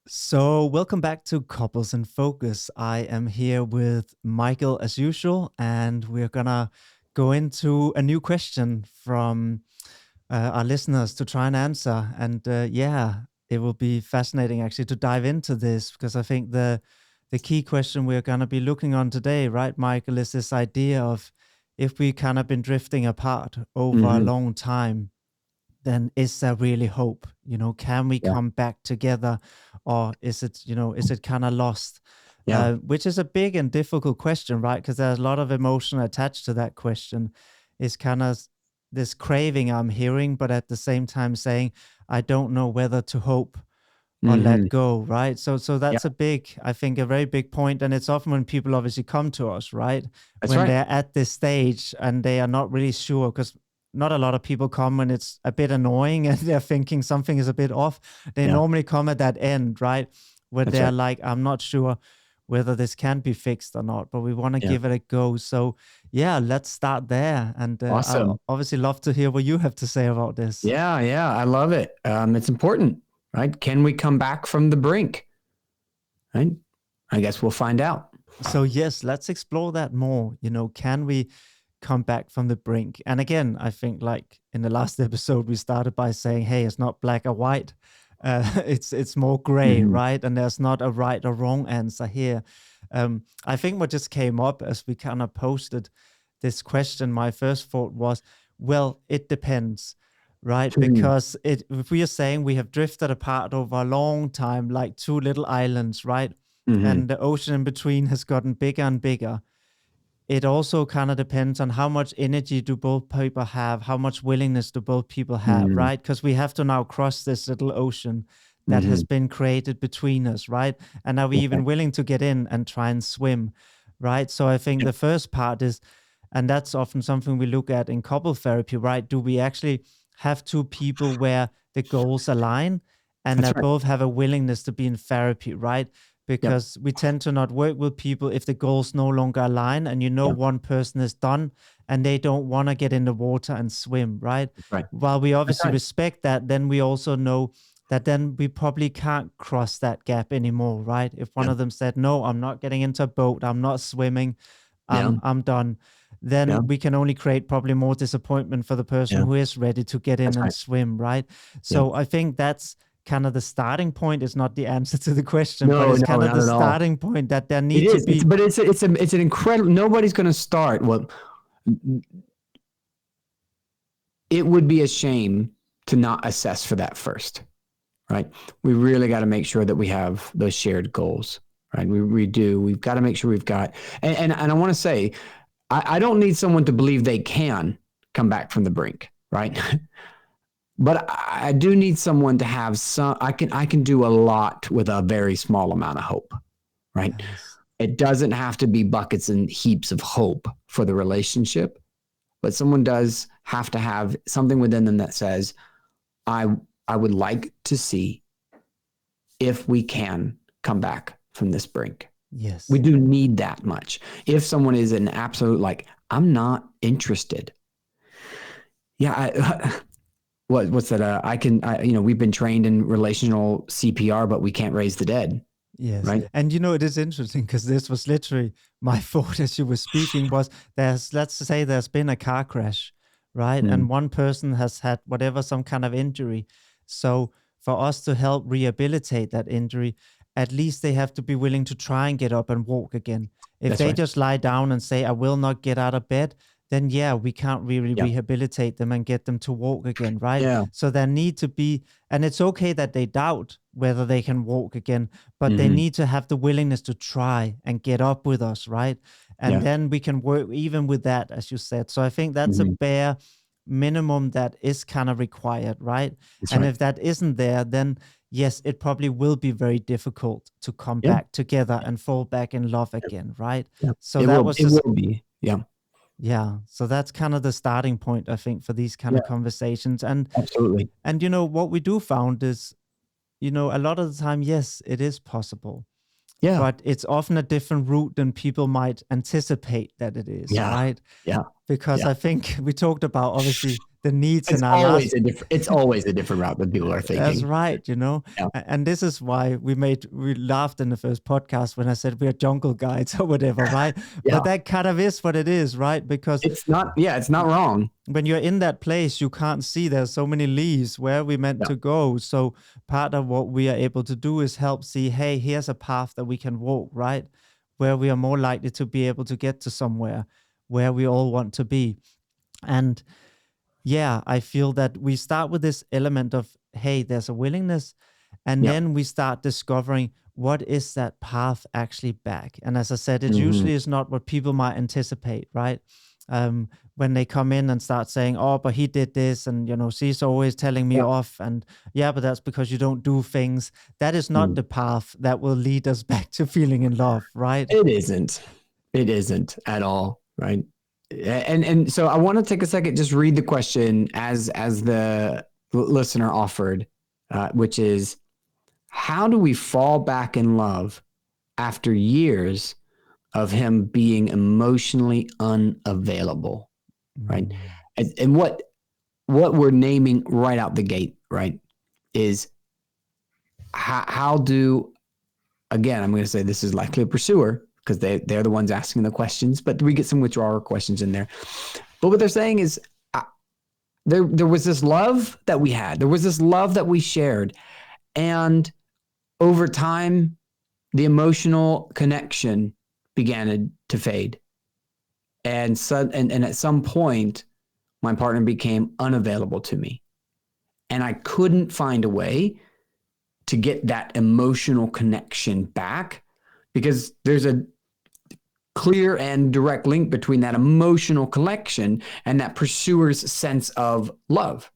So, welcome back to Couples in Focus. I am here with Michael as usual, and we're gonna go into a new question from our listeners to try and answer. And yeah, it will be fascinating actually to dive into this because I think the key question we're gonna be looking on today, right, Michael, is this idea of if we kind of been drifting apart over a Hmm. long time, then is there really hope? Can we Yeah. come back together, or is it kind of lost? Yeah. Which is a big and difficult question, right? Because there's a lot of emotion attached to that question. Is kind of this craving I'm hearing, but at the same time saying, I don't know whether to hope or Hmm. let go, right? So Yeah. that's a big, I think, a very big point. And it's often when people obviously come to us, right? That's When right. they're at this stage and they are not really sure, because not a lot of people come when it's a bit annoying and they're thinking something is a bit off. They Yeah. normally come at that end, right? Where That's they're right. like, I'm not sure whether this can be fixed or not, but we want to Yeah. give it a go. So yeah, let's start there. And I Awesome. obviously love to hear what you have to say about this. Yeah. Yeah. I love it. It's important, right? Can we come back from the brink? Right. I guess we'll find out. So yes, let's explore that more. Can we come back from the brink? And again, I think like in the last episode, we started by saying, "Hey, it's not black or white; it's more gray, Hmm. right?" And there's not a right or wrong answer here. I think what just came up as we kind of posted this question, my first thought was, well, it depends. Right, Hmm. because if we are saying we have drifted apart over a long time, like two little islands, right? Hmm. And the ocean in between has gotten bigger and bigger. It also kind of depends on how much energy do both people have, how much willingness do both people have, Hmm. right? Because we have to now cross this little ocean that has Hmm. been created between us, right? And are we Okay. even willing to get in and try and swim, right? So I think Yeah. the first part is, and that's often something we look at in couple therapy, right? Do we actually have two people where the goals align and That's that right. both have a willingness to be in therapy, right? Yep. Because we tend to not work with people if the goals no longer align and Yeah. one person is done and they don't want to get in the water and swim, right? That's right. While we That's obviously right. respect that, then we also know that then we probably can't cross that gap anymore, right? If one Yeah. of them said, no, I'm not getting into a boat, I'm not swimming, Yeah. I'm done, Yeah. then we can only create probably more disappointment for the person Yeah. who is ready to get in That's and right. swim, right? Yeah. So I think that's kind of the starting point. Is not the answer to the question, but No, it's no, kind of not the at all. starting point that there It need to is. be. It's an incredible. Nobody's going to start. Well, it would be a shame to not assess for that first, right? We really got to make sure that we have those shared goals, right? We do. We've got to make sure we've got, and I want to say, I don't need someone to believe they can come back from the brink, right? But I do need someone to have some, I can do a lot with a very small amount of hope, right? Yes. It doesn't have to be buckets and heaps of hope for the relationship, but someone does have to have something within them that says, I I would like to see if we can come back from this brink. We Yes. do need that much. If someone is an absolute like, I'm not interested. Yeah, what's that? We've been trained in relational CPR, but we can't raise the dead, Yes. right? And it is interesting because this was literally my thought as you were speaking was let's say there's been a car crash, right? Mm, And one person has had whatever, some kind of injury. So for us to help rehabilitate that injury, at least they have to be willing to try and get up and walk again. If that's they right. just lie down and say, I will not get out of bed, then yeah, we can't really Yeah, rehabilitate them and get them to walk again, right? yeah. So there need to be, and it's okay that they doubt whether they can walk again, but they Hmm. need to have the willingness to try and get up with us, right? And Yeah. then we can work even with that, as you said. So I think that's a Hmm. bare minimum that is kind of required, right? That's And right. if that isn't there, then yes, it probably will be very difficult to come Yeah, back together and fall back in love yeah, again, right? yeah. So that was It just, will be. Yeah, yeah. So that's kind of the starting point, I think, for these kind yeah. of conversations. Absolutely. And what we do found is, a lot of the time, yes, it is possible, Yeah, but it's often a different route than people might anticipate that it is, yeah, right? yeah, Because yeah. I think we talked about obviously the needs It's in our always last. it's always a different route than people are That's thinking. right, you know. Yeah. And this is why we laughed in the first podcast when I said we're jungle guides or whatever, right? Yeah. But that kind of is what it is, right? Because It's not wrong. when you're in that place, you can't see there's so many leaves. Where are we meant Yeah. to go? So part of what we are able to do is help see, hey, here's a path that we can walk, right? Where we are more likely to be able to get to somewhere where we all want to be. And yeah, I feel that we start with this element of, hey, there's a willingness. And Yep. then we start discovering what is that path actually back. And as I said, it Mhm. usually is not what people might anticipate, right? When they come in and start saying, oh, but he did this, and she's always telling me Yeah. off, and yeah, but that's because you don't do things. That is not the path that will lead us back to feeling in love, right? It isn't at all, right? And so I want to take a second, just read the question as the listener offered, which is, how do we fall back in love after years of him being emotionally unavailable, right? And what we're naming right out the gate, right, is how do, again, I'm going to say this is likely a pursuer because they're the ones asking the questions, but we get some withdrawal questions in there. But what they're saying is, there was this love that we had. There was this love that we shared. And over time, the emotional connection began to fade. And at some point, my partner became unavailable to me. And I couldn't find a way to get that emotional connection back, because there's a clear and direct link between that emotional connection and that pursuer's sense of love,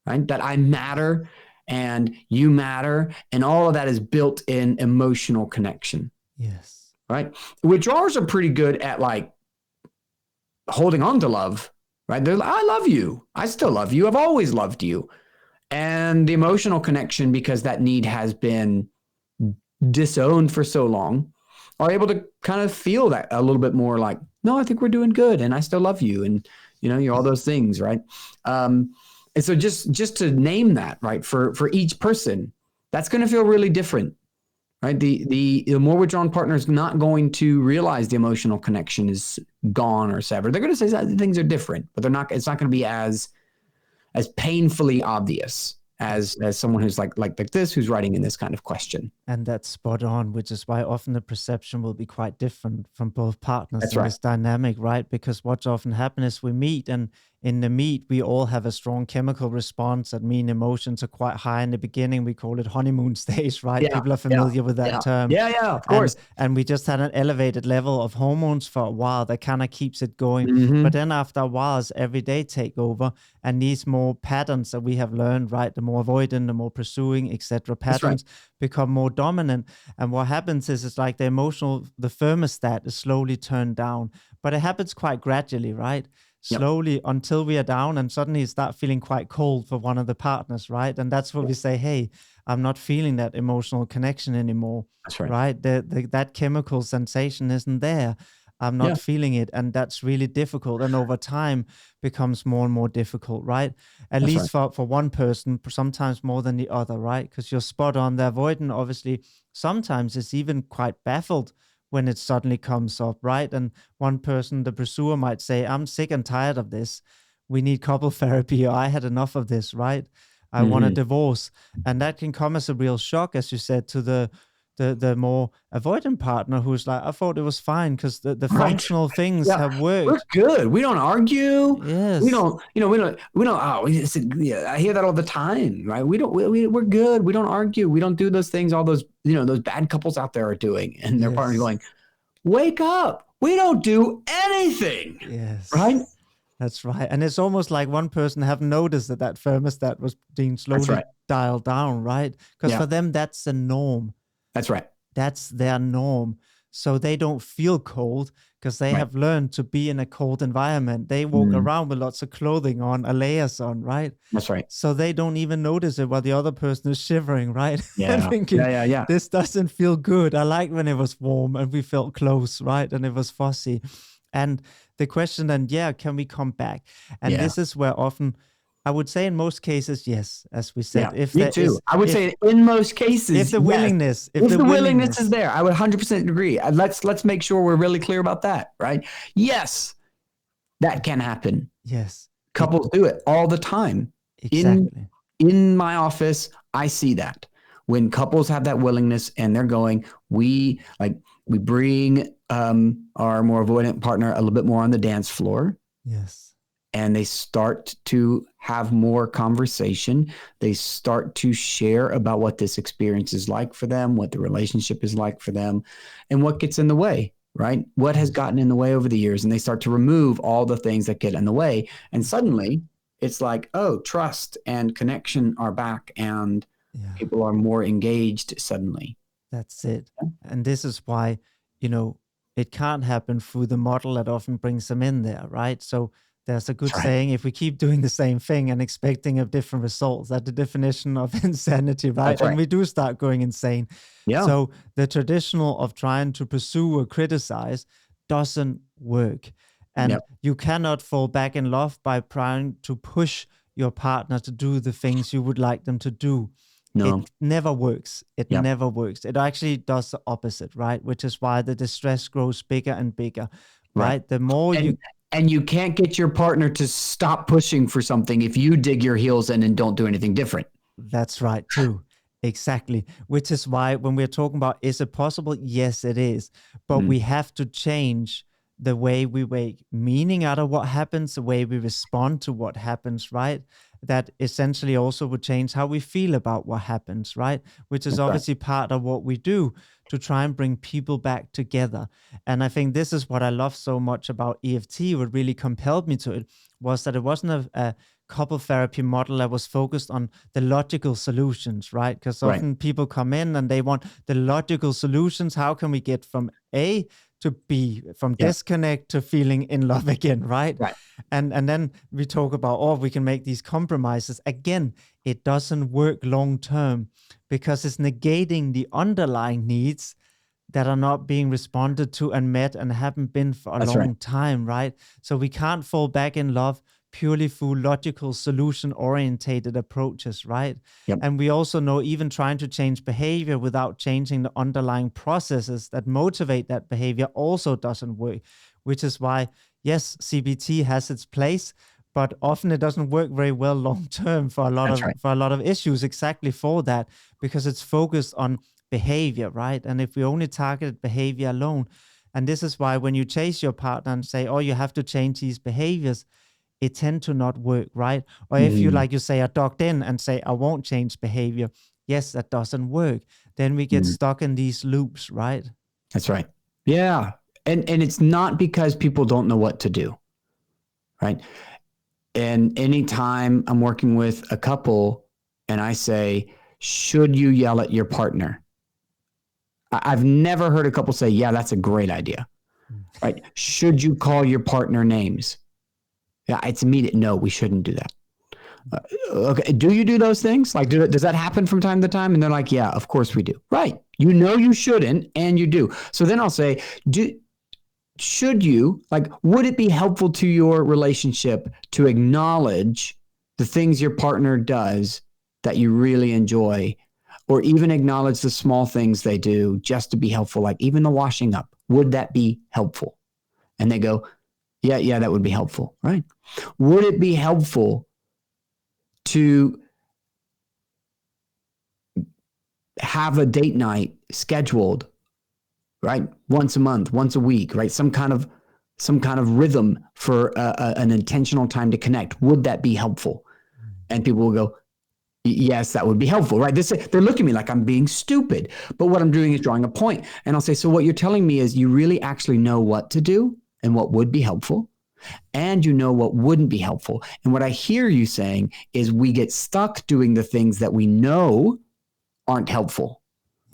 right? That I matter and you matter, and all of that is built in emotional connection. Yes. Right? Withdrawers are pretty good at like holding on to love, right? They're like, I love you. I still love you. I've always loved you. And the emotional connection, because that need has been disowned for so long, are able to kind of feel that a little bit more like, no, I think we're doing good and I still love you. And, you're all those things, right? And so just to name that, right, for each person, that's going to feel really different, right? The more withdrawn partner is not going to realize the emotional connection is gone or severed. They're going to say that things are different, but it's not going to be as painfully obvious as someone who's like this, who's writing in this kind of question. And that's spot on, which is why often the perception will be quite different from both partners. That's in right. This dynamic, right? Because what's often happens is we meet, and in the meet, we all have a strong chemical response. That mean emotions are quite high in the beginning. We call it honeymoon stage, right? Yeah, People are familiar with that term. Yeah, of course. And we just had an elevated level of hormones for a while that kind of keeps it going. Mhm. But then after a while, as every day take over, and these more patterns that we have learned, right? The more avoidant, the more pursuing, etc. patterns become more dominant. And what happens is it's like the thermostat is slowly turned down, but it happens quite gradually, right? Slowly until we are down, and suddenly you start feeling quite cold for one of the partners, right? And that's where we say, hey, I'm not feeling that emotional connection anymore. That's right. Right? That chemical sensation isn't there. I'm not feeling it. And that's really difficult. And over time becomes more and more difficult, right? At least for one person, sometimes more than the other, right? Because you're spot on. The avoidant, obviously, sometimes is even quite baffled when it suddenly comes up, right? And one person, the pursuer, might say, I'm sick and tired of this. We need couple therapy, or I had enough of this, right? I want a divorce. And that can come as a real shock, as you said, to the more avoidant partner, who's like, I thought it was fine because the functional things have worked. We're good. We don't argue. Yes. We don't, I hear that all the time, right? We're good. We don't argue. We don't do those things all those, those bad couples out there are doing. And their partner's going, wake up. We don't do anything. Yes. Right? That's right. And it's almost like one person haven't noticed that thermostat was being slowly dialed down, right? Because for them, that's the norm. That's right. That's their norm. So they don't feel cold because they have learned to be in a cold environment. They walk around with lots of clothing on, layers on, right? That's right. So they don't even notice it while the other person is shivering, right? Yeah. Thinking, this doesn't feel good. I like when it was warm and we felt close, right? And it was fussy. And the question then, can we come back? And Yeah. this is where often, I would say in most cases, yes, as we said, Yeah. if Me there too. is, I would say in most cases, yes. If the willingness is there, I would 100% agree. Let's make sure we're really clear about that, right? Yes, that can happen. yes, Couples do it all the time. exactly. In my office, I see that when couples have that willingness and they're going, we bring our more avoidant partner a little bit more on the dance floor. Yes. And they start to have more conversation. They start to share about what this experience is like for them, what the relationship is like for them, and what gets in the way, right? What has gotten in the way over the years. And they start to remove all the things that get in the way. And suddenly it's like, oh, trust and connection are back, and people are more engaged suddenly. That's it. And this is why, it can't happen through the model that often brings them in there, right? So there's a good saying, if we keep doing the same thing and expecting a different results, that's the definition of insanity, right? And we do start going insane. Yeah. So the traditional of trying to pursue or criticize doesn't work. And you cannot fall back in love by trying to push your partner to do the things you would like them to do. No. It never works. It never works. It actually does the opposite, right? Which is why the distress grows bigger and bigger, right? The more and you can't get your partner to stop pushing for something if you dig your heels in and don't do anything different. That's right too. Exactly. Which is why when we're talking about, is it possible? Yes, it is. But we have to change the way we make meaning out of what happens, the way we respond to what happens, right? That essentially also would change how we feel about what happens, right? Which is obviously part of what we do to try and bring people back together. And I think this is what I love so much about EFT. What really compelled me to it was that it wasn't a couple therapy model that was focused on the logical solutions, right? Because often people come in and they want the logical solutions. How can we get from A to B, from disconnect to feeling in love again, right? And then we talk about, we can make these compromises. Again, it doesn't work long term because it's negating the underlying needs that are not being responded to and met and haven't been for a long time, right? So we can't fall back in love purely through logical solution-orientated approaches, right? And we also know even trying to change behavior without changing the underlying processes that motivate that behavior also doesn't work, which is why, yes, CBT has its place, but often it doesn't work very well long-term for a lot of issues exactly for that, because it's focused on behavior, right? And if we only targeted behavior alone, and this is why when you chase your partner and say, you have to change these behaviors, it tend to not work, right? Or if you, like you say, are docked in and say, I won't change behavior. Yes, that doesn't work. Then we get stuck in these loops, right? That's right. Yeah. And it's not because people don't know what to do, right? And anytime I'm working with a couple and I say, should you yell at your partner? I've never heard a couple say, yeah, that's a great idea, right? Should you call your partner names? Yeah, it's immediate. No, we shouldn't do that. Okay. Do you do those things? Like, does that happen from time to time? And they're like, yeah, of course we do. Right. You know, you shouldn't, and you do. So then I'll say, should you, would it be helpful to your relationship to acknowledge the things your partner does that you really enjoy, or even acknowledge the small things they do just to be helpful, like even the washing up? Would that be helpful? And they go, yeah, that would be helpful, right? Would it be helpful to have a date night scheduled, right? Once a month, once a week, right? Some kind of rhythm for an intentional time to connect. Would that be helpful? And people will go, yes, that would be helpful, right? They're looking at me like I'm being stupid, but what I'm doing is drawing a point. And I'll say, so what you're telling me is you really actually know what to do and what would be helpful, and you know what wouldn't be helpful. And what I hear you saying is we get stuck doing the things that we know aren't helpful.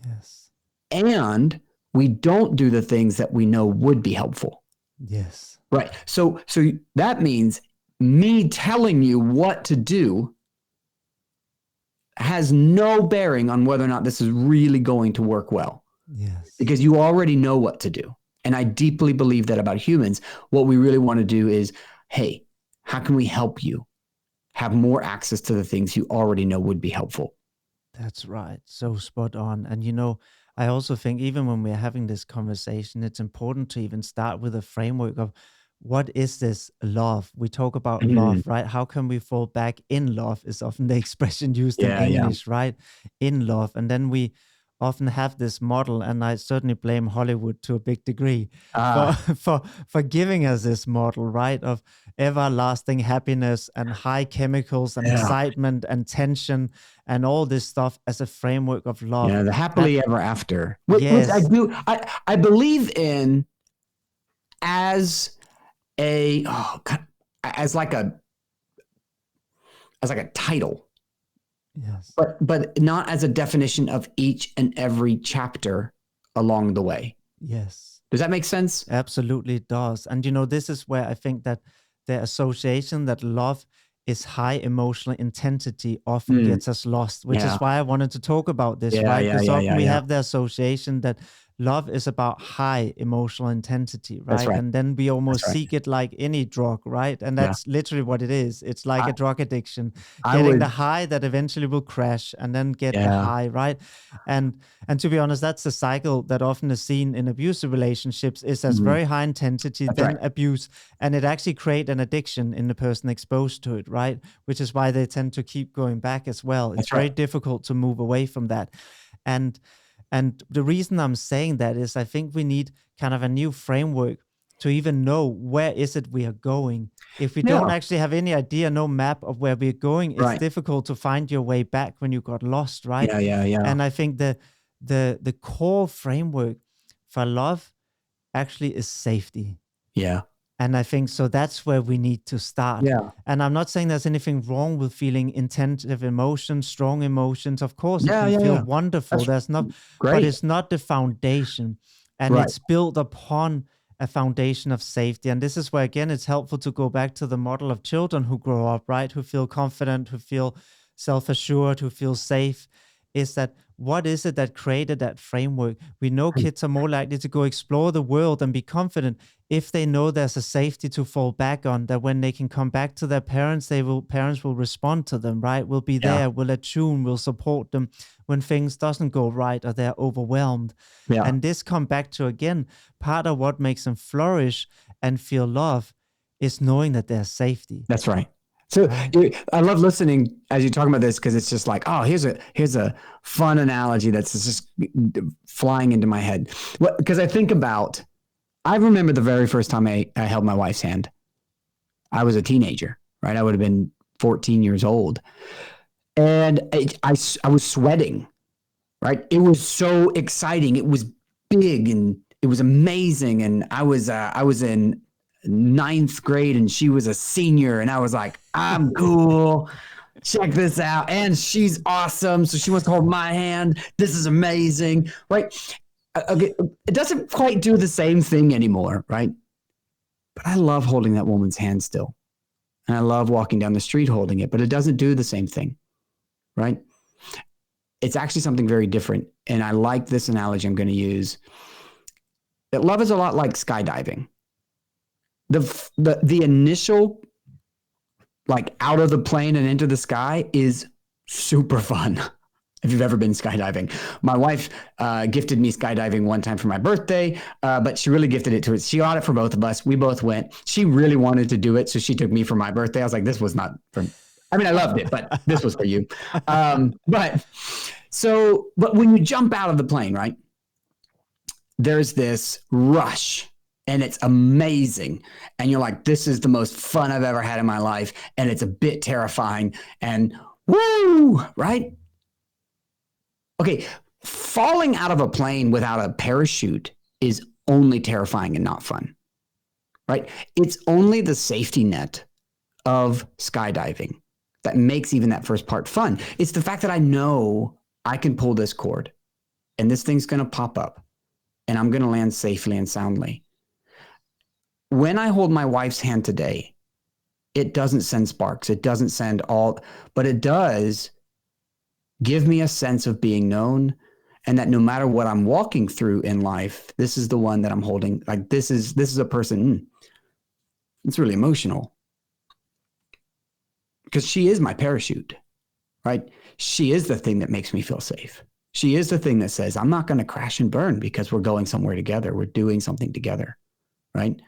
Yes. And we don't do the things that we know would be helpful. Yes. Right. So that means me telling you what to do has no bearing on whether or not this is really going to work well. Yes. Because you already know what to do. And I deeply believe that about humans. What we really want to do is, hey, how can we help you have more access to the things you already know would be helpful? That's right. So spot on. And I also think even when we're having this conversation, it's important to even start with a framework of what is this love? We talk about Mm. love, right? How can we fall back in love is often the expression used in Yeah, yeah. English, right? In love. And then we often have this model, and I certainly blame Hollywood to a big degree for Ah, for giving us this model, right? Of everlasting happiness and high chemicals and yeah. excitement and tension and all this stuff as a framework of love. Yeah, the That happily ever after, which I yes, do, I believe in as a, oh, God, as like a, as like a title, yes, but not as a definition of each and every chapter along the way. yes. Does that make sense? Absolutely it does. And this is where I think that the association that love is high emotional intensity often Mm, gets us lost, which yeah, is why I wanted to talk about this, yeah, right? yeah, Because yeah, often yeah, we yeah. have the association that love is about high emotional intensity, That's right? right. And then we That's almost right. seek it like any drug, right? And Yeah, that's literally what it is. It's like I, a drug addiction, I getting the would. high that eventually will crash and then get the Yeah. high, right? And and to be honest, that's the cycle that often is seen in abusive relationships is as Mhm. very high intensity, That's right. then abuse, and it actually create an addiction in the person exposed to it, right? Which is why they tend to keep going back as well. It's That's right. very difficult to move away from that. And and the reason I'm saying that is I think we need kind of a new framework to even know where is it we are going. If we don't Yeah. actually have any idea, no map of where we're going, it's Right. difficult to find your way back when you got lost, right? Yeah. Yeah. Yeah. And I think the core framework for love actually is safety. Yeah. And I think so that's where we need to start. Yeah. And I'm not saying there's anything wrong with feeling intensive emotions, strong emotions. Of course, it Yeah. can Yeah. feel Yeah. wonderful. That's There's not, but great. it's not the foundation. And Right. it's built upon a foundation of safety. And this is where, again, it's helpful to go back to the model of children who grow up, right? Who feel confident, who feel self assured, who feel safe. Is that what is it that created that framework? We know kids are more likely to go explore the world and be confident if they know there's a safety to fall back on, that when they can come back to their parents, parents will respond to them, right? Will be Yeah. there, will attune, will support them when things doesn't go right or they're overwhelmed. Yeah. And this come back to, again, part of what makes them flourish and feel love is knowing that there's safety, That's right. So right? I love listening as you're talking about this because it's just like, oh, here's a fun analogy that's just flying into my head. Because I remember the very first time I held my wife's hand. I was a teenager, right? I would have been 14 years old, and I was sweating, right? It was so exciting. It was big and it was amazing. And I was in ninth grade and she was a senior, and I was like, I'm cool. Check this out. And she's awesome. So she wants to hold my hand. This is amazing, right? Okay, it doesn't quite do the same thing anymore, right? But I love holding that woman's hand still. And I love walking down the street holding it, but it doesn't do the same thing, right? It's actually something very different. And I like this analogy I'm going to use. That love is a lot like skydiving. The initial, like, out of the plane and into the sky is super fun. If you've ever been skydiving, my wife gifted me skydiving one time for my birthday, but she really gifted it to us. She got it for both of us. We both went. She really wanted to do it, so she took me for my birthday. I was like, this was not for, I mean, I loved it, but this was for you. But when you jump out of the plane, right, there's this rush and it's amazing. And you're like, this is the most fun I've ever had in my life. And it's a bit terrifying and woo, right? Okay, falling out of a plane without a parachute is only terrifying and not fun, right? It's only the safety net of skydiving that makes even that first part fun. It's the fact that I know I can pull this cord and this thing's going to pop up and I'm going to land safely and soundly. When I hold my wife's hand today, it doesn't send sparks. It doesn't send all, but it does give me a sense of being known And that no matter what I'm walking through in life, this is the one that I'm holding. Like this is a person. It's really emotional because she is my parachute, right? She is the thing that makes me feel safe. She is the thing that says, I'm not going to crash and burn because we're going somewhere together. We're doing something together, right?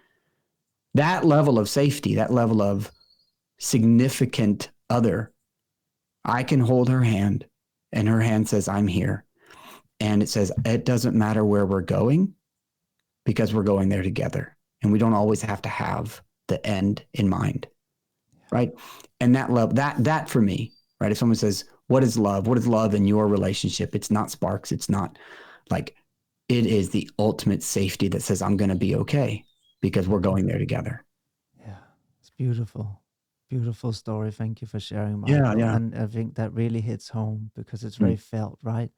That level of safety, that level of significant other, I can hold her hand and her hand says, I'm here. And it says, it doesn't matter where we're going because we're going there together. And we don't always have to have the end in mind, right? And that love, that for me, right? If someone says, what is love? What is love in your relationship? It's not sparks. It's not like, it is the ultimate safety that says, I'm going to be okay because we're going there together. Yeah, it's beautiful. Beautiful story. Thank you for sharing, Michael. Yeah. And I think that really hits home because it's very felt, right?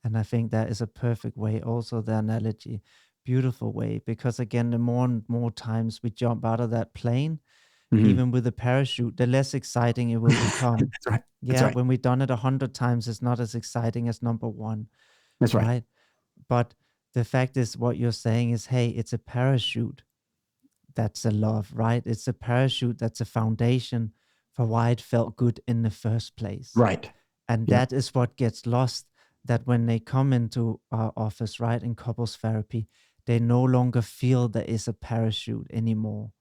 And I think that is a perfect way, also the analogy, beautiful way, because again, the more and more times we jump out of that plane, even with a parachute, the less exciting it will become. That's right. Yeah, That's right. when we've done it 100 times, it's not as exciting as number one. That's right. But the fact is, what you're saying is, hey, it's a parachute. That's a love, right? It's a parachute that's a foundation for why it felt good in the first place. Right. And that is what gets lost, that when they come into our office, right, in couples therapy, they no longer feel there is a parachute anymore,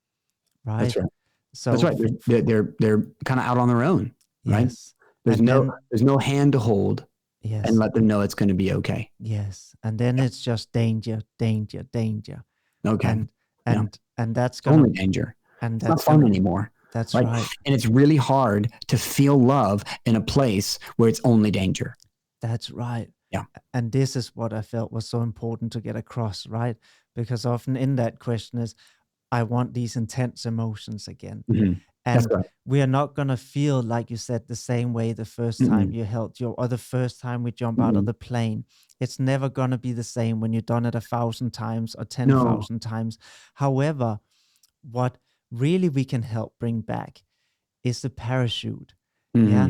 right? That's right. So that's right. They're kind of out on their own, right? Yes. There's no hand to hold. Yes. And let them know it's going to be okay. Yes. And then it's just danger, danger, danger. Okay. And that's going only danger. And it's not fun anymore. That's right. And it's really hard to feel love in a place where it's only danger. That's right. Yeah. And this is what I felt was so important to get across, right? Because often in that question is, I want these intense emotions again. Mm-hmm. And we are not going to feel, like you said, the same way the first time you held your, or the first time we jump out of the plane. It's never going to be the same when you've done it 1,000 times or 10,000 times. However, what really we can help bring back is the parachute. Yeah.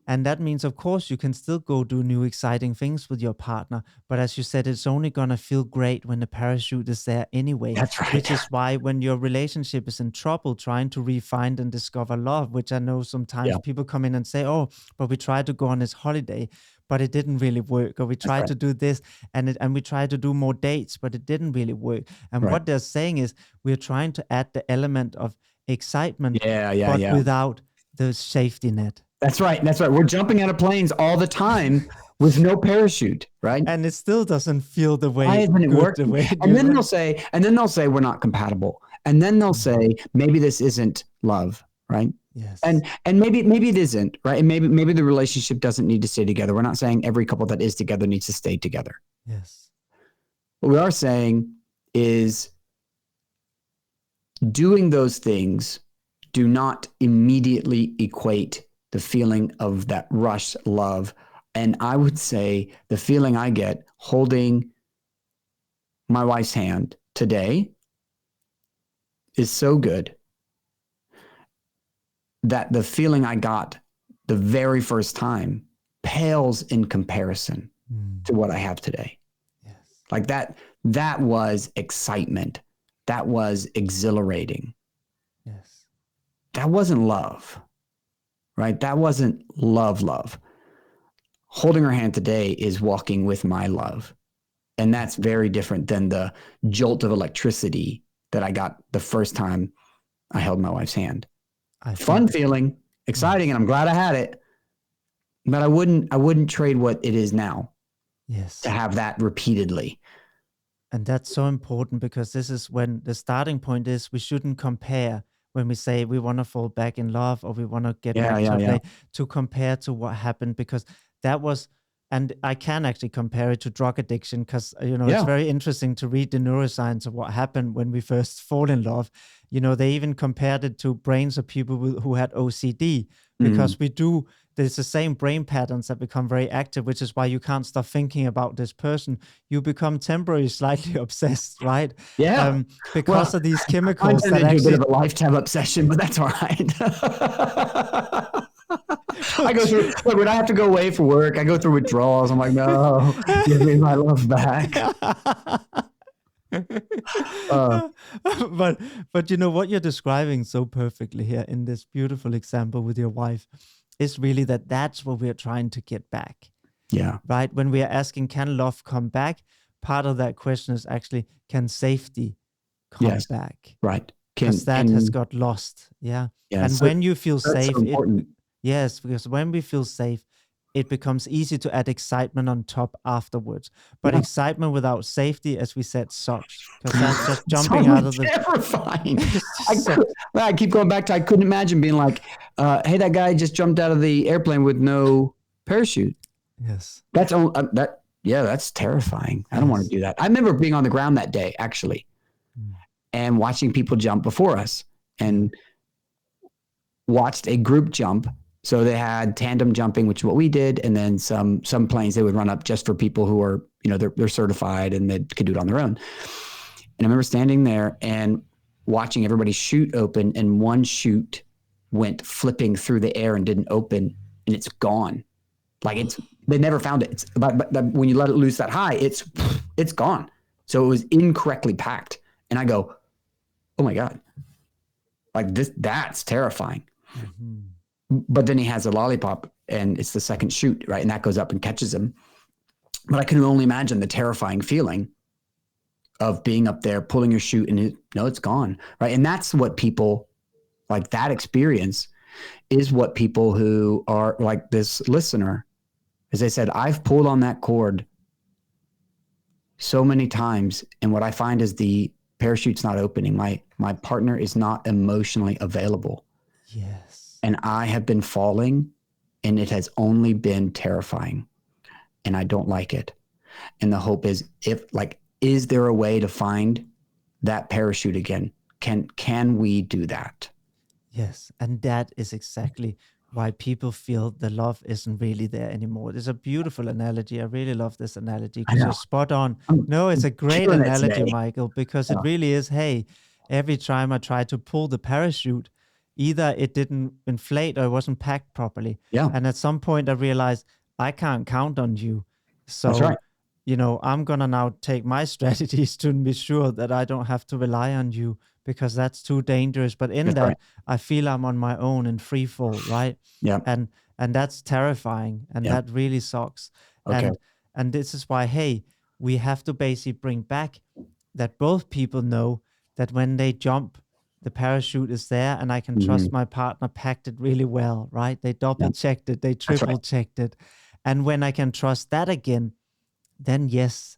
And that means, of course, you can still go do new exciting things with your partner. But as you said, it's only going to feel great when the parachute is there anyway. That's right. Which is why when your relationship is in trouble, trying to refine and discover love, which I know sometimes people come in and say, oh, but we tried to go on this holiday, but it didn't really work. Or we tried to do this and we tried to do more dates, but it didn't really work. And what they're saying is we're trying to add the element of excitement, but without the safety net. That's right. That's right. We're jumping out of planes all the time with no parachute, right? And it still doesn't feel the way. Why isn't it working? And then they'll say we're not compatible. And then they'll say maybe this isn't love, right? Yes. And maybe it isn't, right? And maybe the relationship doesn't need to stay together. We're not saying every couple that is together needs to stay together. Yes. What we are saying is doing those things do not immediately equate the feeling of that rush love. And I would say the feeling I get holding my wife's hand today is so good that the feeling I got the very first time pales in comparison to what I have today. Yes. Like that was excitement. That was exhilarating. Yes. That wasn't love. Right? That wasn't love. Holding her hand today is walking with my love. And that's very different than the jolt of electricity that I got the first time I held my wife's hand. Fun feeling, exciting, and I'm glad I had it. But I wouldn't trade what it is now. Yes. To have that repeatedly. And that's so important because this is when the starting point is we shouldn't compare. When we say we want to fall back in love or we want to get back to play, to compare to what happened, because that was, and I can actually compare it to drug addiction because, it's very interesting to read the neuroscience of what happened when we first fall in love. They even compared it to brains of people who had OCD because there's the same brain patterns that become very active, which is why you can't stop thinking about this person. You become temporarily slightly obsessed, right? Yeah. Because of these chemicals that actually a bit of a lifetime obsession, but that's all right. I go through, like when I have to go away for work, I go through withdrawals. I'm like, no, give me my love back. But you know what you're describing so perfectly here in this beautiful example with your wife is really that's what we're trying to get back. Yeah. Right? When we are asking, can love come back? Part of that question is actually, can safety come back? Right. Because that has got lost. Yeah. Yeah. And so when you feel that's safe, so important. yes, because when we feel safe, it becomes easy to add excitement on top afterwards. But excitement without safety, as we said, sucks. Because that's just jumping out of the... terrifying. I keep going back to, I couldn't imagine being like, hey, that guy just jumped out of the airplane with no parachute. Yes. That's terrifying. I don't want to do that. I remember being on the ground that day, actually, and watching people jump before us, and watched a group jump. So they had tandem jumping, which is what we did. And then some planes they would run up just for people who are, they're certified and they could do it on their own. And I remember standing there and watching everybody shoot open, and one chute went flipping through the air and didn't open, and it's gone. Like they never found it. But when you let it loose that high, it's gone. So it was incorrectly packed. And I go, oh my God, like that's terrifying. Mm-hmm. But then he has a lollipop, and it's the second chute, right? And that goes up and catches him. But I can only imagine the terrifying feeling of being up there, pulling your chute, and it's gone, right? And that's what people, like that experience is what people who are like this listener, as I said, I've pulled on that cord so many times, and what I find is the parachute's not opening. My partner is not emotionally available. Yes. And I have been falling, and it has only been terrifying, and I don't like it. And the hope is, is there a way to find that parachute again? Can we do that? Yes. And that is exactly why people feel the love isn't really there anymore. It's a beautiful analogy. I really love this analogy because you're spot on. No, it's a great analogy, Michael, because it really is, hey, every time I try to pull the parachute, either it didn't inflate or it wasn't packed properly. Yeah. And at some point I realized I can't count on you. So, that's right. I'm going to now take my strategies to be sure that I don't have to rely on you, because that's too dangerous. But in that, I feel I'm on my own in free fall, right? Yeah. And that's terrifying. And that really sucks. Okay. And this is why, hey, we have to basically bring back that both people know that when they jump, the parachute is there, and I can trust my partner packed it really well, right? They double checked it, they triple checked it. And when I can trust that again, then yes,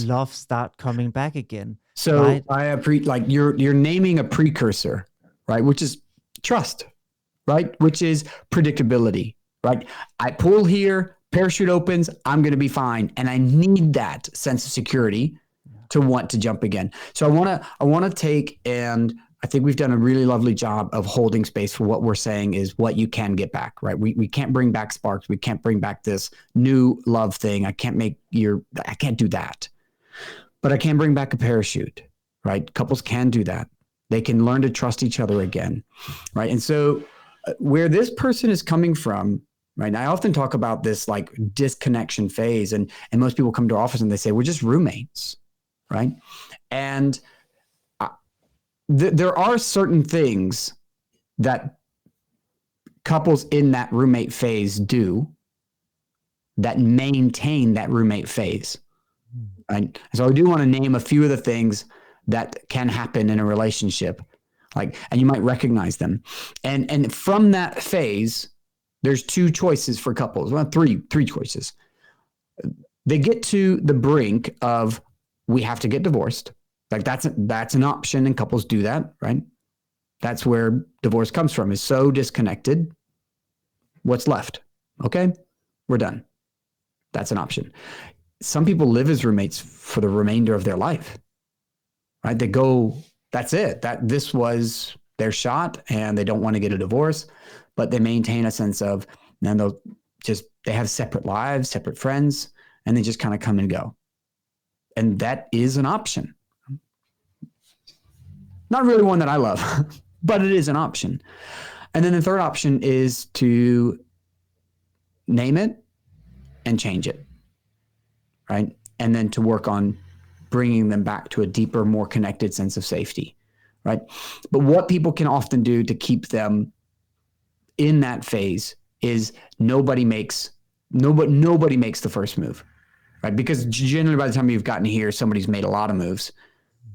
love start coming back again. So right? like you're naming a precursor, right? Which is trust, right? Which is predictability, right? I pull here, parachute opens, I'm going to be fine. And I need that sense of security to want to jump again. So I want to take, and I think we've done a really lovely job of holding space for what we're saying is what you can get back, right? We can't bring back sparks. We can't bring back this new love thing. I can't do that, but I can bring back a parachute, right? Couples can do that. They can learn to trust each other again, right? And so where this person is coming from, right? And I often talk about this like disconnection phase, and most people come to our office and they say, we're just roommates, right? And there are certain things that couples in that roommate phase do that maintain that roommate phase. Right? So I do want to name a few of the things that can happen in a relationship, and you might recognize them. And from that phase, there's two choices for couples. Well, three choices. They get to the brink of, we have to get divorced. Like that's an option, and couples do that, right? That's where divorce comes from, is so disconnected. What's left? Okay, we're done. That's an option. Some people live as roommates for the remainder of their life, right? They go, that's it. This was their shot, and they don't want to get a divorce, but they maintain a sense of, and they have separate lives, separate friends, and they just kind of come and go. And that is an option. Not really one that I love, but it is an option. And then the third option is to name it and change it, right? And then to work on bringing them back to a deeper, more connected sense of safety, right? But what people can often do to keep them in that phase is nobody makes the first move, right? Because generally by the time you've gotten here, somebody's made a lot of moves,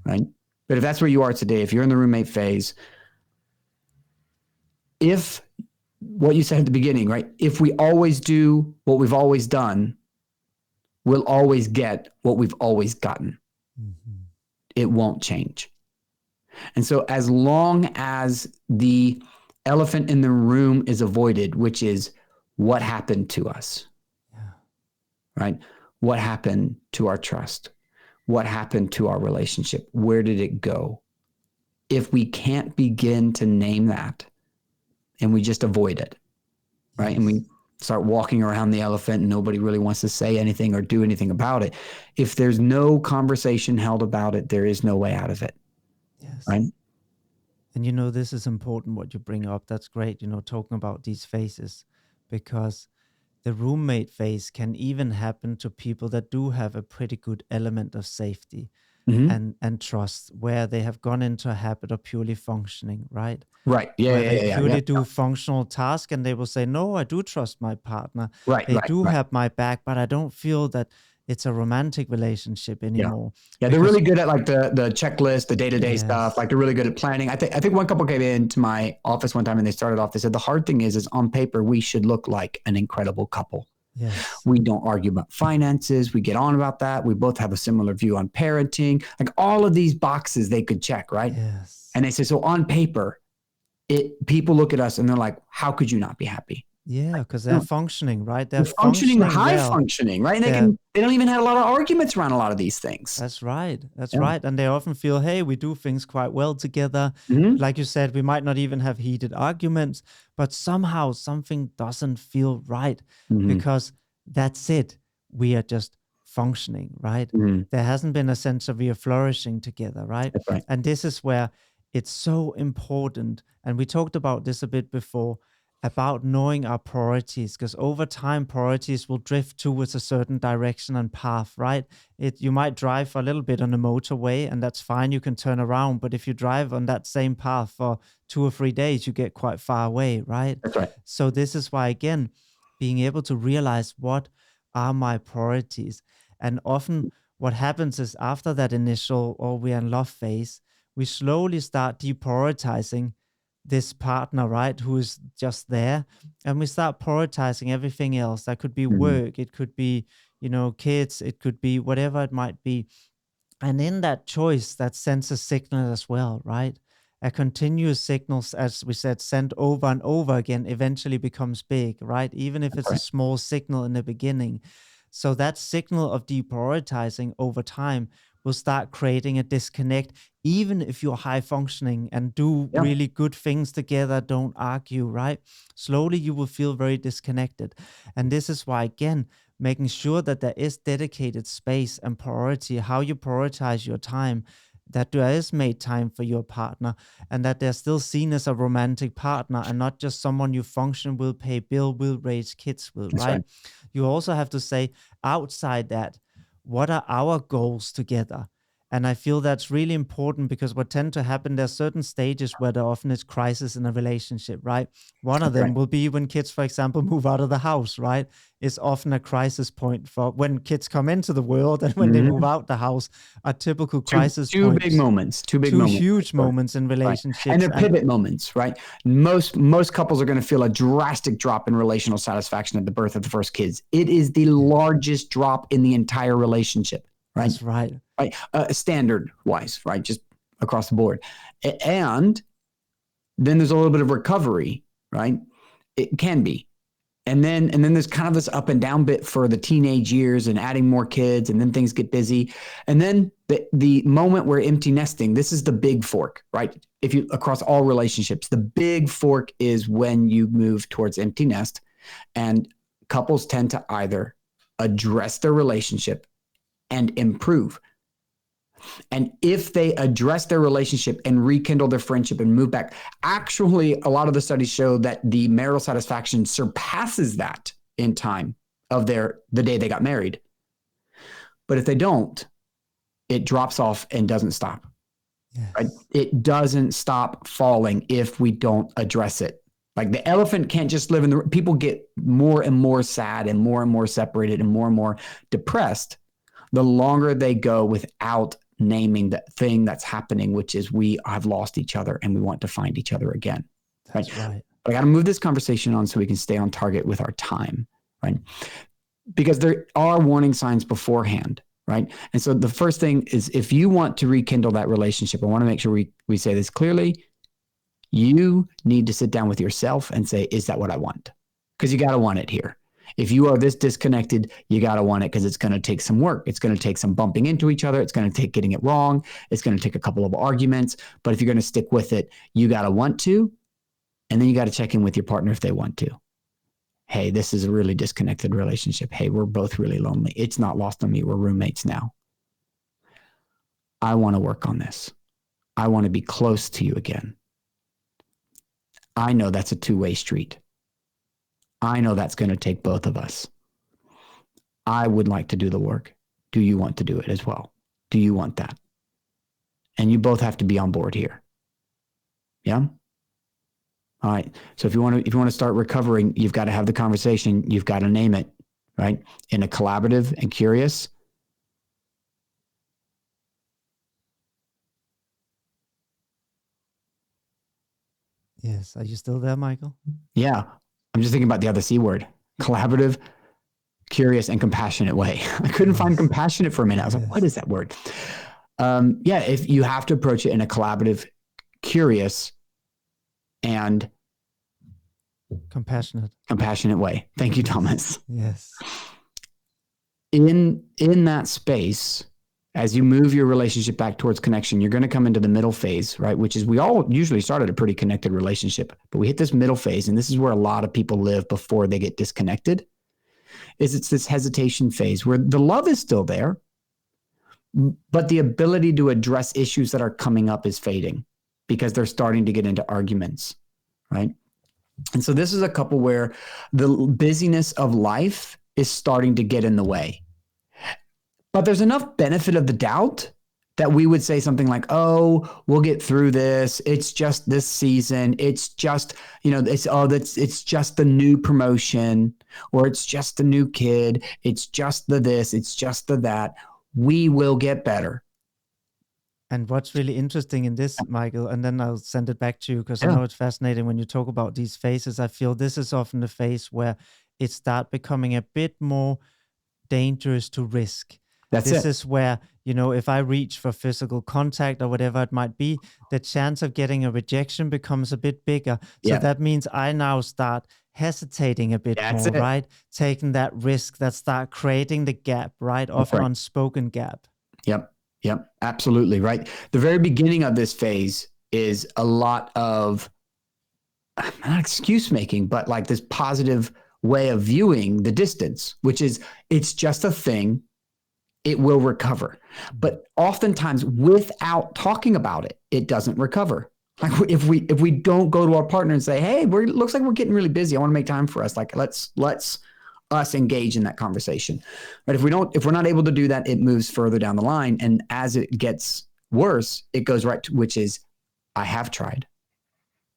right? But if that's where you are today, if you're in the roommate phase, if what you said at the beginning, right? If we always do what we've always done, we'll always get what we've always gotten. Mm-hmm. It won't change. And so as long as the elephant in the room is avoided, which is what happened to us, right? What happened to our trust? What happened to our relationship? Where did it go? If we can't begin to name that and we just avoid it, right? And we start walking around the elephant and nobody really wants to say anything or do anything about it. If there's no conversation held about it, there is no way out of it. Yes. Right? And this is important what you bring up. That's great, talking about these phases, because the roommate phase can even happen to people that do have a pretty good element of safety and trust, where they have gone into a habit of purely functioning, right? Right. Yeah. Where they purely do functional tasks, and they will say, no, I do trust my partner. Right. They do have my back, but I don't feel that it's a romantic relationship anymore. Yeah, they're really good at like the checklist, the day-to-day stuff. Like they're really good at planning. I think one couple came into my office one time and they started off, they said, the hard thing is on paper, we should look like an incredible couple. Yes. We don't argue about finances. We get on about that. We both have a similar view on parenting. Like all of these boxes they could check, right? Yes. And they say, so on paper, people look at us and they're like, how could you not be happy? Yeah, because they're functioning, right? They're functioning high functioning, right? And they don't even have a lot of arguments around a lot of these things. That's right. That's right. And they often feel, hey, we do things quite well together. Mm-hmm. Like you said, we might not even have heated arguments, but somehow something doesn't feel right because that's it. We are just functioning, right? Mm-hmm. There hasn't been a sense of we are flourishing together, right? That's right. And this is where it's so important. And we talked about this a bit before, about knowing our priorities, because over time priorities will drift towards a certain direction and path, right? You might drive for a little bit on a motorway and that's fine, you can turn around, but if you drive on that same path for 2 or 3 days, you get quite far away, right? That's right. So this is why, again, being able to realize what are my priorities. And often what happens is after that initial, or we're in love phase, we slowly start deprioritizing this partner, right, who is just there, and we start prioritizing everything else. That could be work, it could be, kids, it could be whatever it might be. And in that choice, that sends a signal as well, right? A continuous signal, as we said, sent over and over again, eventually becomes big, right? Even if it's a small signal in the beginning. So that signal of deprioritizing over time will start creating a disconnect, even if you're high functioning and do really good things together, don't argue, right? Slowly you will feel very disconnected. And this is why, again, making sure that there is dedicated space and priority, how you prioritize your time, that there is made time for your partner, and that they're still seen as a romantic partner and not just someone you function, will pay bill, will raise kids with, right? You also have to say, outside that, what are our goals together? And I feel that's really important, because what tend to happen, there's certain stages where there often is crisis in a relationship, right? One of them will be when kids, for example, move out of the house, right? It's often a crisis point for when kids come into the world, and when they move out the house, are typical crisis points. Two big moments. Two huge moments in relationships. Right. And they're pivot moments, right? Most couples are going to feel a drastic drop in relational satisfaction at the birth of the first kids. It is the largest drop in the entire relationship. Right? That's right. Right. Standard wise, right? Just across the board. And then there's a little bit of recovery, right? It can be. And then there's kind of this up and down bit for the teenage years and adding more kids, and then things get busy. And then the moment where empty nesting, this is the big fork, right? If you, across all relationships, the big fork is when you move towards empty nest, and couples tend to either address their relationship and improve. And if they address their relationship and rekindle their friendship and move back, actually, a lot of the studies show that the marital satisfaction surpasses that in time of the day they got married. But if they don't, it drops off and doesn't stop. Yes. Right? It doesn't stop falling if we don't address it. Like the elephant can't just live in the, people get more and more sad and more separated and more depressed the longer they go without naming the thing that's happening, which is we have lost each other and we want to find each other again. That's right. But I got to move this conversation on so we can stay on target with our time, right? Because there are warning signs beforehand, right? And so the first thing is, if you want to rekindle that relationship, I want to make sure we say this clearly. You need to sit down with yourself and say, is that what I want? Because you got to want it here. If you are this disconnected, you got to want it because it's going to take some work. It's going to take some bumping into each other. It's going to take getting it wrong. It's going to take a couple of arguments. But if you're going to stick with it, you got to want to. And then you got to check in with your partner if they want to. Hey, this is a really disconnected relationship. Hey, we're both really lonely. It's not lost on me. We're roommates now. I want to work on this. I want to be close to you again. I know that's a two-way street. I know that's going to take both of us. I would like to do the work. Do you want to do it as well? Do you want that? And you both have to be on board here. Yeah? All right. So if you want to start recovering, you've got to have the conversation. You've got to name it, right? In a collaborative and curious. Yes. Are you still there, Michael? Yeah. I'm just thinking about the other C word. Collaborative, curious, and compassionate way. I couldn't find compassionate for a minute. I was like, what is that word? Yeah. If you have to approach it in a collaborative, curious, and compassionate way. Thank you, Thomas. Yes. In that space, as you move your relationship back towards connection, you're going to come into the middle phase, right? Which is, we all usually start at a pretty connected relationship, but we hit this middle phase, and this is where a lot of people live before they get disconnected. It's this hesitation phase where the love is still there, but the ability to address issues that are coming up is fading because they're starting to get into arguments, right? And so this is a couple where the busyness of life is starting to get in the way. But there's enough benefit of the doubt that we would say something like, oh, we'll get through this. It's just this season. It's just, it's just the new promotion, or it's just the new kid. It's just the this, it's just the that. We will get better. And what's really interesting in this, Michael, and then I'll send it back to you because I know it's fascinating when you talk about these phases. I feel this is often the phase where it starts becoming a bit more dangerous to risk. This is where, if I reach for physical contact or whatever it might be, the chance of getting a rejection becomes a bit bigger. So that means I now start hesitating a bit more, right? Taking that risk, that start creating the gap, right? Often unspoken gap. Yep, absolutely, right? The very beginning of this phase is a lot of, not excuse making, but like this positive way of viewing the distance, which is, it's just a thing. It will recover. But oftentimes, without talking about it, it doesn't recover. Like if we don't go to our partner and say, hey, looks like we're getting really busy. I want to make time for us. Like let's us engage in that conversation. But if we're not able to do that, it moves further down the line. And as it gets worse, it goes right to, which is, I have tried.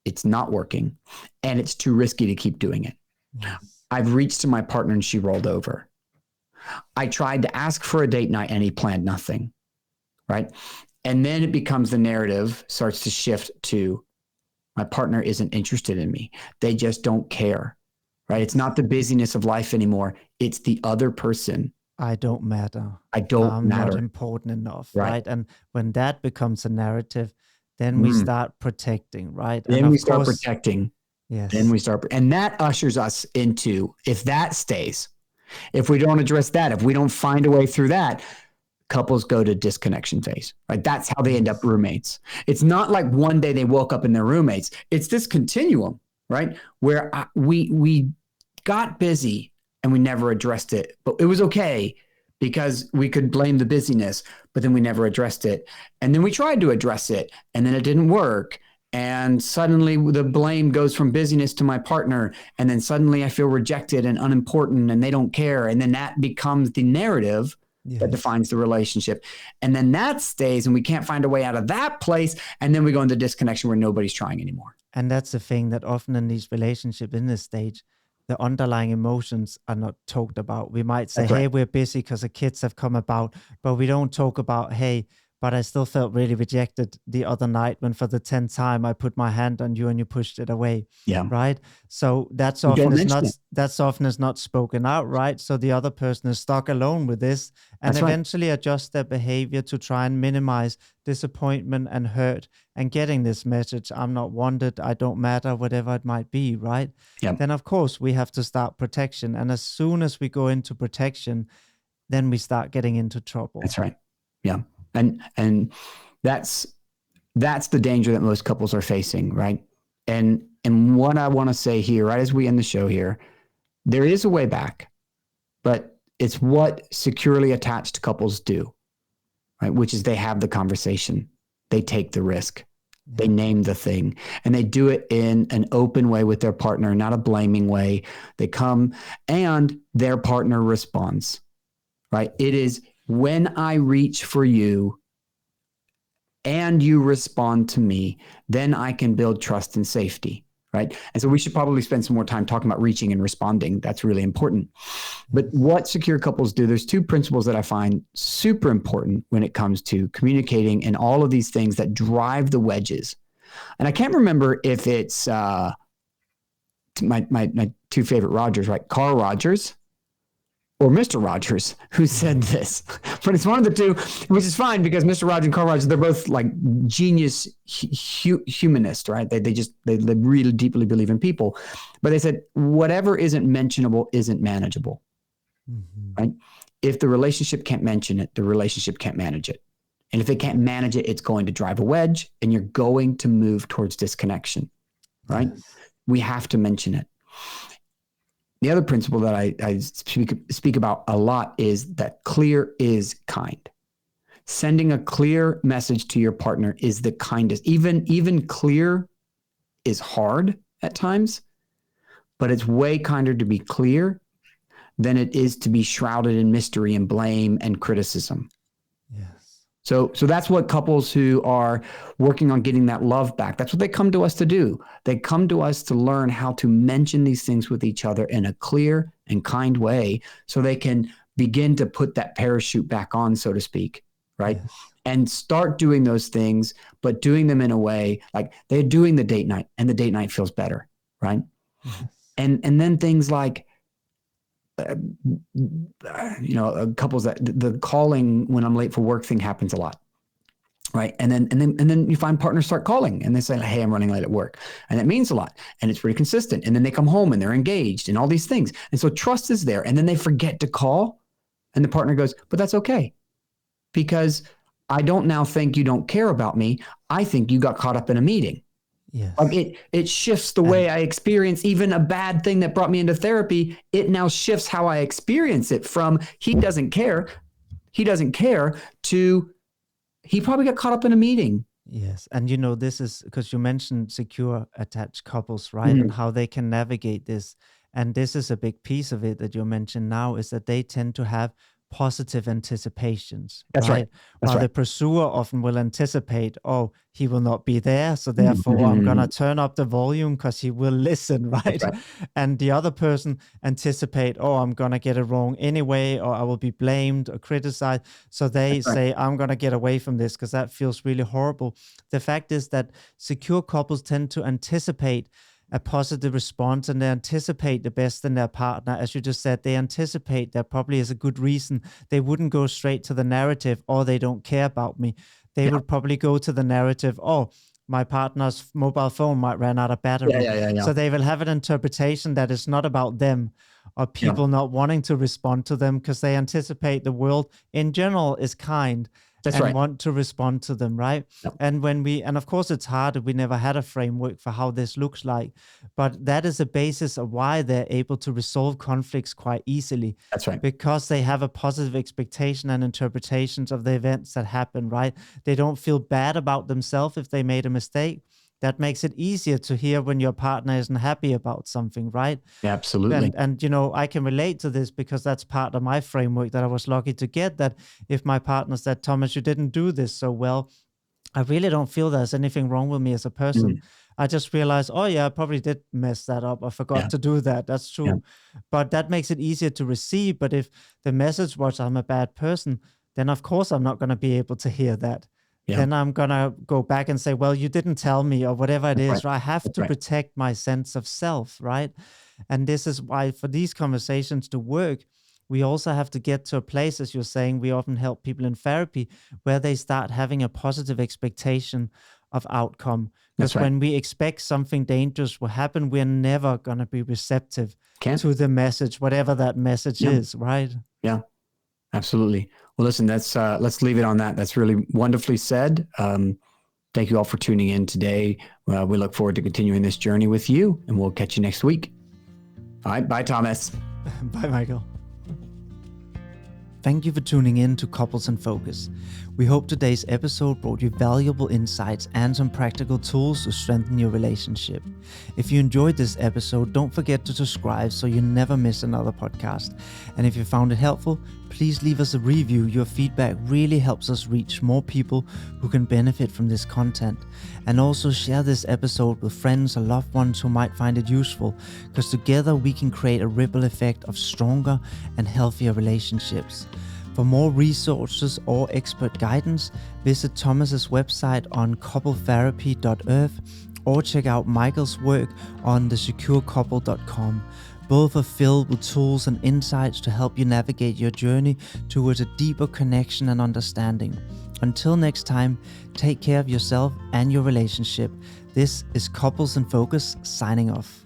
It's not working. And it's too risky to keep doing it. Yes. I've reached to my partner and she rolled over. I tried to ask for a date night and he planned nothing. Right. And then it becomes, the narrative starts to shift to, my partner isn't interested in me. They just don't care. Right? It's not the busyness of life anymore. It's the other person. I don't matter. I'm not important enough. Right. And when that becomes a narrative, then we start protecting, right? Then we start protecting. Yes. Then we start, and that ushers us into, if that stays, if we don't address that, if we don't find a way through that, couples go to disconnection phase, right? That's how they end up roommates. It's not like one day they woke up and they're roommates. It's this continuum, right? Where we got busy and we never addressed it, but it was okay because we could blame the busyness, but then we never addressed it. And then we tried to address it and then it didn't work. And suddenly the blame goes from busyness to my partner. And then suddenly I feel rejected and unimportant and they don't care. And then that becomes the narrative that defines the relationship. And then that stays and we can't find a way out of that place. And then we go into disconnection where nobody's trying anymore. And that's the thing, that often in these relationships in this stage, the underlying emotions are not talked about. We might say, hey, we're busy because the kids have come about, but we don't talk about, hey, but I still felt really rejected the other night when for the 10th time I put my hand on you and you pushed it away. Yeah. Right. So that's often is not spoken out. Right. So the other person is stuck alone with this and eventually adjust their behavior to try and minimize disappointment and hurt and getting this message, I'm not wanted, I don't matter, whatever it might be. Right. Yeah. Then of course we have to start protection. And as soon as we go into protection, then we start getting into trouble. That's right. Yeah. And that's the danger that most couples are facing, right? And what I want to say here, right as we end the show here, there is a way back, but it's what securely attached couples do, right? Which is they have the conversation, they take the risk, they name the thing, and they do it in an open way with their partner, not a blaming way. They come and their partner responds, right? It is when I reach for you and you respond to me, then I can build trust and safety, right? And so we should probably spend some more time talking about reaching and responding. That's really important. But what secure couples do, there's two principles that I find super important when it comes to communicating and all of these things that drive the wedges. And I can't remember if it's my two favorite Rogers, right? Carl Rogers or Mr. Rogers, who said this, but it's one of the two, which is fine because Mr. Rogers and Carl Rogers, they're both like genius humanists, right? They really deeply believe in people, but they said, whatever isn't mentionable isn't manageable, right? If the relationship can't mention it, the relationship can't manage it. And if it can't manage it, it's going to drive a wedge and you're going to move towards disconnection, right? Yes. We have to mention it. The other principle that I speak about a lot is that clear is kind. Sending a clear message to your partner is the kindest. Even clear is hard at times, but it's way kinder to be clear than it is to be shrouded in mystery and blame and criticism. Yes. So that's what couples who are working on getting that love back, that's what they come to us to do. They come to us to learn how to mention these things with each other in a clear and kind way so they can begin to put that parachute back on, so to speak, right? Yes. And start doing those things, but doing them in a way like they're doing the date night and the date night feels better, right? Yes. And then things like, couples that the calling when I'm late for work thing happens a lot, right? And then you find partners start calling and they say, hey, I'm running late at work. And that means a lot. And it's pretty consistent. And then they come home and they're engaged and all these things. And so trust is there. And then they forget to call and the partner goes, but that's okay. Because I don't now think you don't care about me. I think you got caught up in a meeting. Yes. Like it shifts the way I experience even a bad thing that brought me into therapy. It now shifts how I experience it from he doesn't care to he probably got caught up in a meeting. Yes. And this is because you mentioned secure attached couples, right? And how they can navigate this. And this is a big piece of it that you mentioned now is that they tend to have positive anticipations. That's right. While the pursuer often will anticipate, oh, he will not be there, so therefore I'm gonna turn up the volume because he will listen, right? And the other person anticipate, oh, I'm gonna get it wrong anyway, or I will be blamed or criticized. So they say, I'm gonna get away from this because that feels really horrible. The fact is that secure couples tend to anticipate a positive response and they anticipate the best in their partner. As you just said, they anticipate there probably is a good reason. They wouldn't go straight to the narrative, oh, they don't care about me. They would probably go to the narrative, oh, my partner's mobile phone might run out of battery. So they will have an interpretation that is not about them or people not wanting to respond to them because they anticipate the world in general is kind. Want to respond to them, right? Yep. And of course it's hard, we never had a framework for how this looks like, but that is a basis of why they're able to resolve conflicts quite easily. That's right. Because they have a positive expectation and interpretations of the events that happen, right? They don't feel bad about themselves if they made a mistake. that makes it easier to hear when your partner isn't happy about something, right? Absolutely. And I can relate to this because that's part of my framework that I was lucky to get, that if my partner said, Thomas, you didn't do this so well, I really don't feel there's anything wrong with me as a person. I just realized, oh yeah, I probably did mess that up. I forgot to do that. That's true. But that makes it easier to receive. But if the message was I'm a bad person, then of course I'm not going to be able to hear that. Then I'm going to go back and say, well, you didn't tell me, or whatever it is. Right? I have to protect my sense of self, right? And this is why for these conversations to work, we also have to get to a place, as you're saying, we often help people in therapy where they start having a positive expectation of outcome. Because when we expect something dangerous will happen, we're never going to be receptive to the message, whatever that message is, right? Yeah, absolutely. Well, listen, let's leave it on that. That's really wonderfully said. Thank you all for tuning in today. We look forward to continuing this journey with you, and we'll catch you next week. All right, bye, Thomas. Bye, Michael. Thank you for tuning in to Couples in Focus. We hope today's episode brought you valuable insights and some practical tools to strengthen your relationship. If you enjoyed this episode, don't forget to subscribe so you never miss another podcast. And if you found it helpful, please leave us a review. Your feedback really helps us reach more people who can benefit from this content. And also share this episode with friends or loved ones who might find it useful, because together we can create a ripple effect of stronger and healthier relationships. For more resources or expert guidance, visit Thomas's website on coupletherapy.earth or check out Michael's work on thesecurecouple.com. Both are filled with tools and insights to help you navigate your journey towards a deeper connection and understanding. Until next time, take care of yourself and your relationship. This is Couples in Focus signing off.